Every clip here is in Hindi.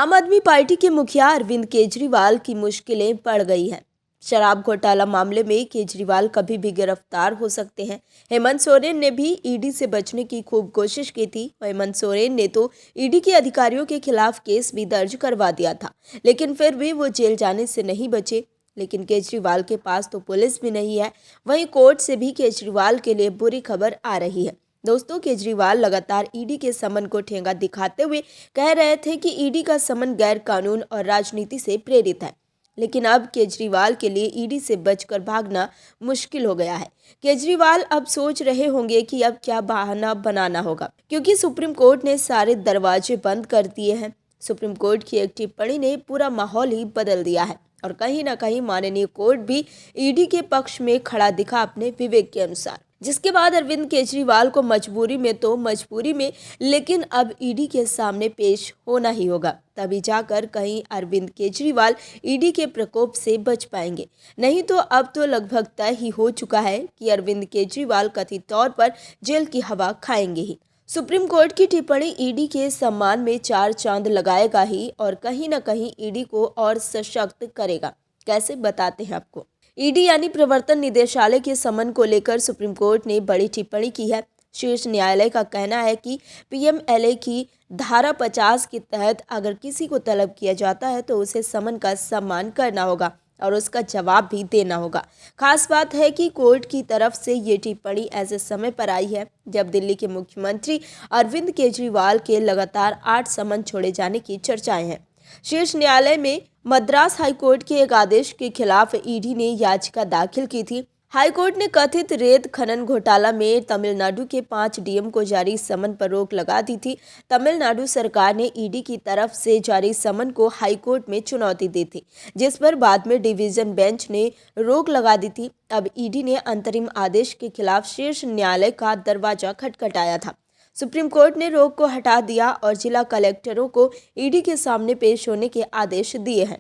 आम आदमी पार्टी के मुखिया अरविंद केजरीवाल की मुश्किलें बढ़ गई हैं। शराब घोटाला मामले में केजरीवाल कभी भी गिरफ्तार हो सकते हैं। हेमंत सोरेन ने भी ईडी से बचने की खूब कोशिश की थी। हेमंत सोरेन ने तो ईडी के अधिकारियों के खिलाफ केस भी दर्ज करवा दिया था, लेकिन फिर भी वो जेल जाने से नहीं बचे। लेकिन केजरीवाल के पास तो पुलिस भी नहीं है। वहीं कोर्ट से भी केजरीवाल के लिए बुरी खबर आ रही है। दोस्तों, केजरीवाल लगातार ईडी के समन को ठेंगा दिखाते हुए कह रहे थे कि ईडी का समन गैर कानून और राजनीति से प्रेरित है। लेकिन अब केजरीवाल के लिए ईडी से बचकर भागना मुश्किल हो गया है। केजरीवाल अब सोच रहे होंगे कि अब क्या बहाना बनाना होगा, क्योंकि सुप्रीम कोर्ट ने सारे दरवाजे बंद कर दिए हैं। सुप्रीम कोर्ट की एक टिप्पणी ने पूरा माहौल ही बदल दिया है और कहीं ना कहीं माननीय कोर्ट भी ईडी के पक्ष में खड़ा दिखा अपने विवेक के अनुसार, जिसके बाद अरविंद केजरीवाल को मजबूरी में लेकिन अब ईडी के सामने पेश होना ही होगा। तभी जाकर कहीं अरविंद केजरीवाल ईडी के प्रकोप से बच पाएंगे। नहीं तो अब तो लगभग तय ही हो चुका है कि अरविंद केजरीवाल कथित तौर पर जेल की हवा खाएंगे ही। सुप्रीम कोर्ट की टिप्पणी ईडी के सम्मान में चार चांद लगाएगा ही और कहीं ना कहीं ईडी को और सशक्त करेगा। कैसे, बताते हैं आपको। ईडी यानी प्रवर्तन निदेशालय के समन को लेकर सुप्रीम कोर्ट ने बड़ी टिप्पणी की है। शीर्ष न्यायालय का कहना है कि पीएमएलए की धारा 50 के तहत अगर किसी को तलब किया जाता है तो उसे समन का सम्मान करना होगा और उसका जवाब भी देना होगा। खास बात है कि कोर्ट की तरफ से ये टिप्पणी ऐसे समय पर आई है जब दिल्ली के मुख्यमंत्री अरविंद केजरीवाल के लगातार 8 समन छोड़े जाने की चर्चाएं हैं। शीर्ष न्यायालय में मद्रास हाईकोर्ट के एक आदेश के खिलाफ ईडी ने याचिका दाखिल की थी। हाईकोर्ट ने कथित रेत खनन घोटाला में तमिलनाडु के 5 डीएम को जारी समन पर रोक लगा दी थी। तमिलनाडु सरकार ने ईडी की तरफ से जारी समन को हाईकोर्ट में चुनौती दी थी, जिस पर बाद में डिवीजन बेंच ने रोक लगा दी थी। अब ईडी ने अंतरिम आदेश के खिलाफ शीर्ष न्यायालय का दरवाजा खटखटाया था। सुप्रीम कोर्ट ने रोक को हटा दिया और जिला कलेक्टरों को ईडी के सामने पेश होने के आदेश दिए हैं।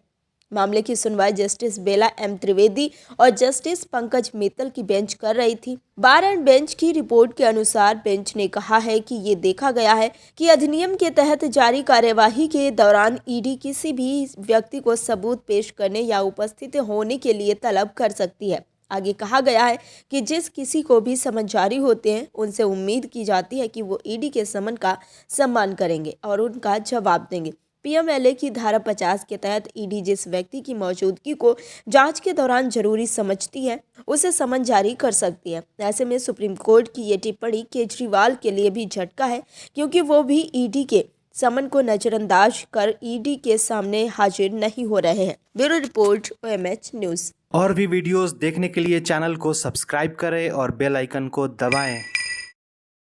मामले की सुनवाई जस्टिस बेला एम त्रिवेदी और जस्टिस पंकज मित्तल की बेंच कर रही थी। बार एंड बेंच की रिपोर्ट के अनुसार बेंच ने कहा है कि ये देखा गया है कि अधिनियम के तहत जारी कार्यवाही के दौरान ईडी किसी भी व्यक्ति को सबूत पेश करने या उपस्थित होने के लिए तलब कर सकती है। आगे कहा गया है कि जिस किसी को भी समन जारी होते हैं उनसे उम्मीद की जाती है कि वो ईडी के समन का सम्मान करेंगे और उनका जवाब देंगे। पीएमएलए की धारा 50 के तहत ईडी जिस व्यक्ति की मौजूदगी को जांच के दौरान जरूरी समझती है उसे समन जारी कर सकती है। ऐसे में सुप्रीम कोर्ट की ये टिप्पणी केजरीवाल के लिए भी झटका है, क्योंकि वो भी ईडी के समन को नजरअंदाज कर ईडी के सामने हाजिर नहीं हो रहे हैं। Bureau report, OMH news. और भी वीडियोस देखने के लिए चैनल को सब्सक्राइब करें और बेल आइकन को दबाएं।